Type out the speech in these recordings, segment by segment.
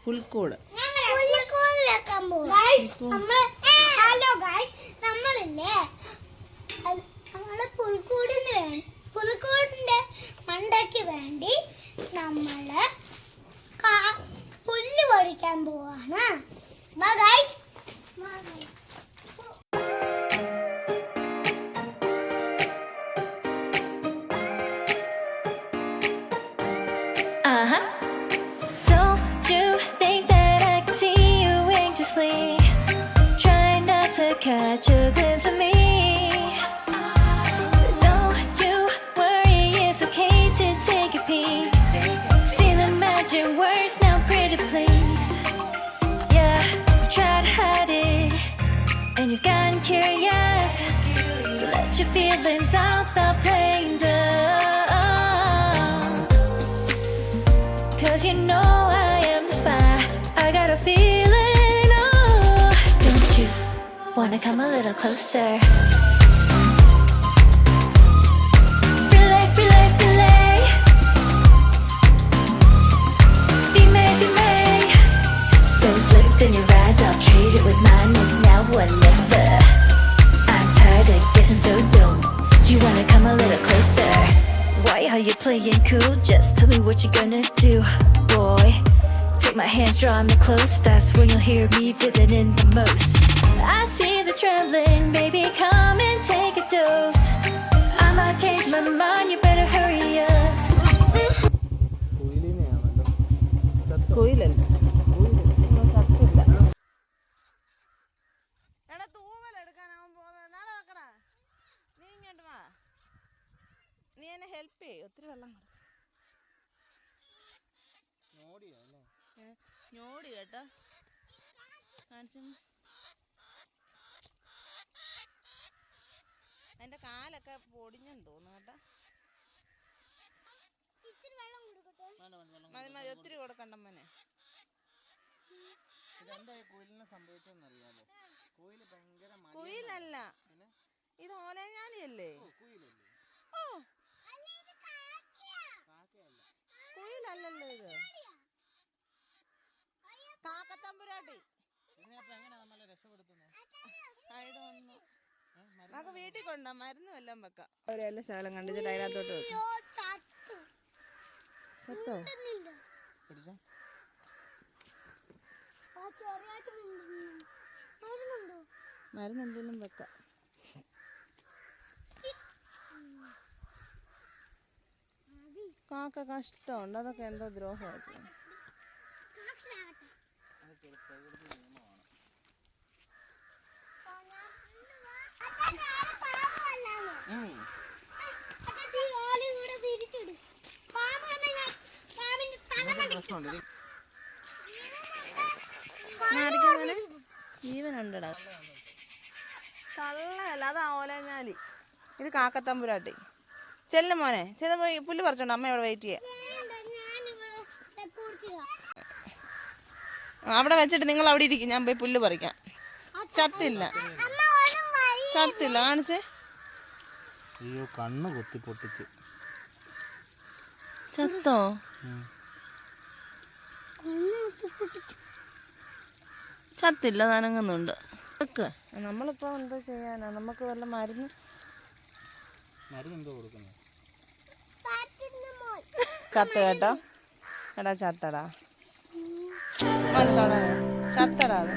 പുൽക്കൂട്. Hello guys, നമ്മളില്ലേ നമ്മള് പുൽക്കൂടിന്റെ മണ്ടയ്ക്ക് വേണ്ടി നമ്മള് പുല്ല് പൊടിക്കാൻ പോവാണ്. Guys catch a glimpse of me. Don't you worry, it's okay to take a peek. See the magic words now, pretty please. Yeah, you tried to hide it, and you've gotten curious. So let your feelings out, stop playing dumb. 'Cause you know I am the fire, I got a feeling. Wanna come a little closer? Relay, relay, relay. Be May, be May. Those lips in your eyes, I'll trade it with mine. It's now or never. I'm tired of guessing, so don't you wanna come a little closer? Why are you playing cool? Just tell me what you're gonna do, boy. Take my hands, draw me close. That's when you'll hear me breathing in the most. I see the trembling, baby, come and take a dose. I might change my mind, you better hurry up. കോയിലല്ല, സത്യമില്ല. എടാ തൂവലെടുക്കാനാവും പോകുന്ന വെക്കണ. നീ ഇങ്ങോട്ട് വാ, നീ എന്നെ help ചെയ്യും. ഒത്തിരി വെള്ളം ഞോടി കേട്ടോ. കാണിച്ചു അതിന്റെ കാലൊക്കെ പൊടിഞ്ഞെന്ന് തോന്നുന്നു കേട്ടോ. മതി മതി, ഒത്തിരി കൊടുക്കണ്ട മോനെ. കുയിലല്ല, ഇത് ഓലഞ്ഞാലിയല്ലേ? ഓ കുയിലല്ലല്ലോ ഇത്, കാക്കത്തമ്പുരാട്ടി. നമുക്ക് വീട്ടിൽ കൊണ്ടാ മരുന്ന് വല്ലതും വെക്കാം. ഒരെല്ലാം ശകലം കണ്ടിട്ട് അതിനകത്തോട്ട് വെക്കും. സത്തോ മരുന്ന് എന്തെങ്കിലും വെക്കാം. കാക്ക കഷ്ടമുണ്ട്, അതൊക്കെ എന്തോ ദ്രോഹമായിട്ട്. ജീവനുണ്ടടാ, കള്ളല്ല, അതാ ഓലഞ്ഞാലി. ഇത് കാക്കത്തമ്പുരാട്ടി. ചെല്ലും മോനെ, ചെന്ന് പോയി പുല്ല് പറിച്ചോണ്ട് അമ്മ ഇവിടെ വെയിറ്റ് ചെയ്യാം. അവിടെ വെച്ചിട്ട് നിങ്ങൾ അവിടെ ഇരിക്കും, ഞാൻ പോയി പുല്ല് പറിക്കാം. ചത്തില്ല, ചത്തില്ല, കാണിച്ചേ. അയ്യോ, കണ്ണ് കുത്തി പൊട്ടിച്ച്. ചത്തോ? ചത്തില്ല, നനങ്ങുന്നുണ്ട്. നമ്മളിപ്പോ എന്താ ചെയ്യാനാ? നമുക്ക് വല്ല മരുന്ന് എന്തോ കൊടുക്കുന്നത്? ചത്ത കേട്ടോ. എടാ ചത്തടാ, അത് തൊടാതെ ചത്തടാ. അത്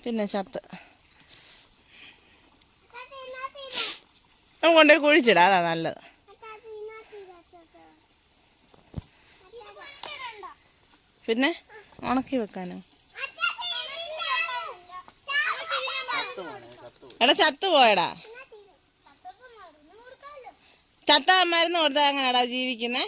പിന്നെ ചത്ത്. നമുക്ക് കൊണ്ടുപോയി കുഴിച്ചിടാം, അതാ നല്ലത്. പിന്നെ ഉണക്കി വെക്കാനോ? എടാ ചത്തു പോയടാ. ചത്ത മരുന്ന് കൊടുത്താൽ എങ്ങനെയാടാ ജീവിക്കുന്നേ?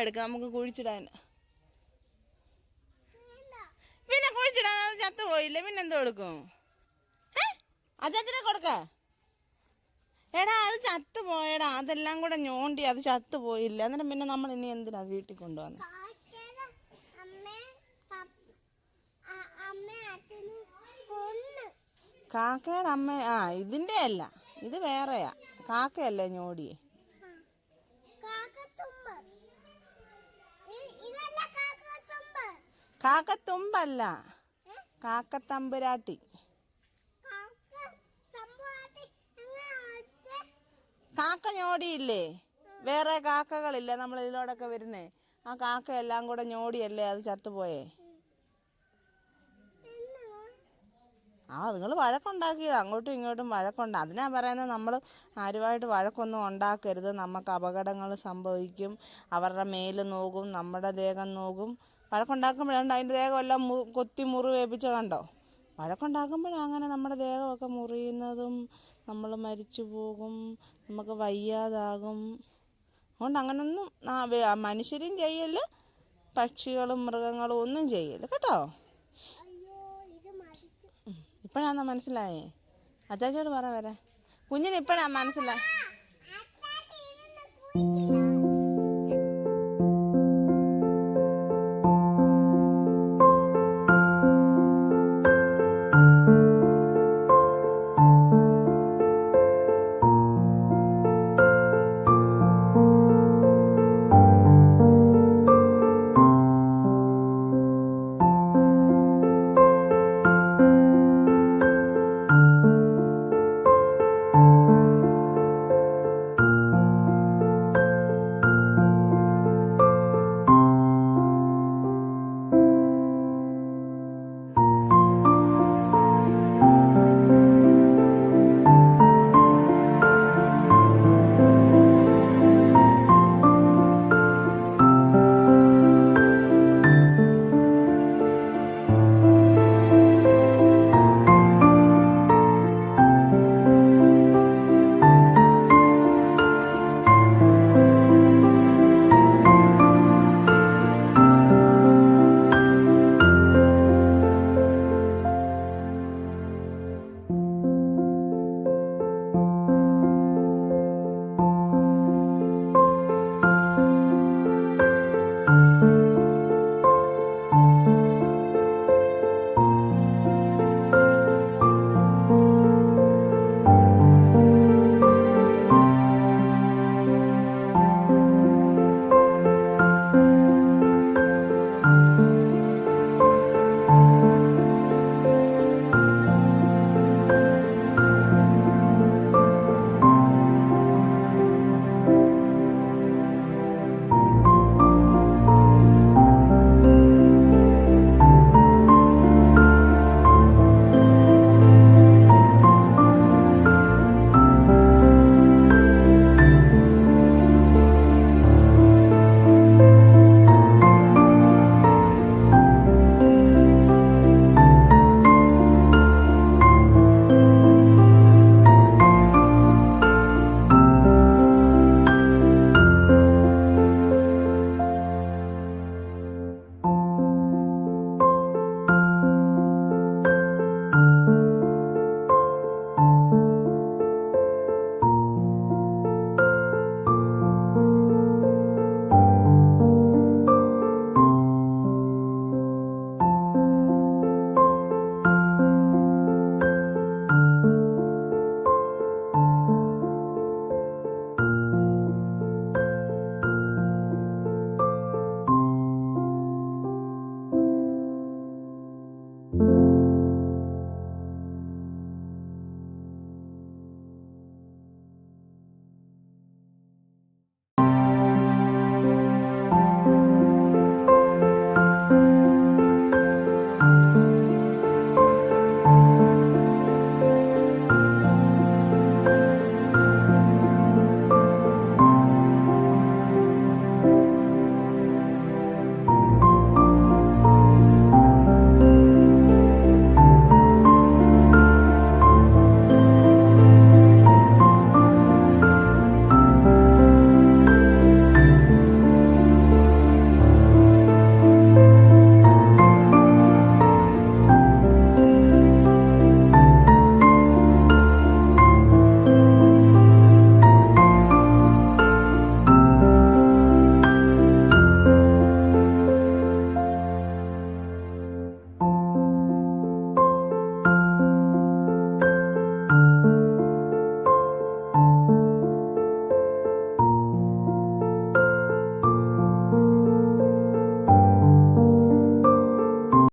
എടുക്കാം നമുക്ക് കുഴിച്ചിടാൻ. പിന്നെ കുഴിച്ചിടാൻ അത് ചത്തു പോയില്ലേ, പിന്നെന്തോ എടുക്കും? അച്ചാച്ചനെ കൊടുക്ക. എടാ അത് ചത്തു പോയടാ, അതെല്ലാം കൂടെ ഞോണ്ടി അത് ചത്തു പോയില്ല. എന്നിട്ട് പിന്നെ നമ്മൾ ഇനി എന്തിനാ വീട്ടിൽ കൊണ്ടുവന്ന്? കാക്കയുടെ അമ്മ ഇതിന്റെ അല്ല, ഇത് വേറെയാ. കാക്കയല്ലേ ഞോടിയേ? കാക്കത്തുമ്പല്ല, കാക്കത്തമ്പുരാട്ടി. കാക്ക ഞോടിയില്ലേ? വേറെ കാക്കകളില്ലേ നമ്മൾ ഇതിലോടൊക്കെ വരുന്നേ? ആ കാക്ക എല്ലാം കൂടെ ഞോടിയല്ലേ അത് ചത്തുപോയേ? നിങ്ങൾ വഴക്കുണ്ടാക്കിയത്, അങ്ങോട്ടും ഇങ്ങോട്ടും വഴക്കുണ്ട്. അതിനാ പറയുന്നത് നമ്മൾ ആരുമായിട്ട് വഴക്കൊന്നും ഉണ്ടാക്കരുത്. നമുക്ക് അപകടങ്ങൾ സംഭവിക്കും. അവരുടെ മേല് നോക്കും, നമ്മുടെ ദേഹം നോക്കും. വഴക്കുണ്ടാക്കുമ്പോഴാണ് അതിൻ്റെ ദേഹം എല്ലാം കൊത്തി മുറിവേൽപ്പിച്ച കണ്ടോ? വഴക്കുണ്ടാക്കുമ്പോഴാണ് അങ്ങനെ നമ്മുടെ ദേഹമൊക്കെ മുറിയുന്നതും, നമ്മൾ മരിച്ചു പോകും, നമുക്ക് വയ്യാതാകും. അതുകൊണ്ട് അങ്ങനൊന്നും മനുഷ്യരും ചെയ്യല്, പക്ഷികളും മൃഗങ്ങളും ഒന്നും ചെയ്യല് കേട്ടോ. ഇപ്പോഴാണോ മനസ്സിലായേ? അച്ചാച്ചോട് പറ വരാൻ. കുഞ്ഞിന് ഇപ്പോഴാണ് മനസ്സിലായി.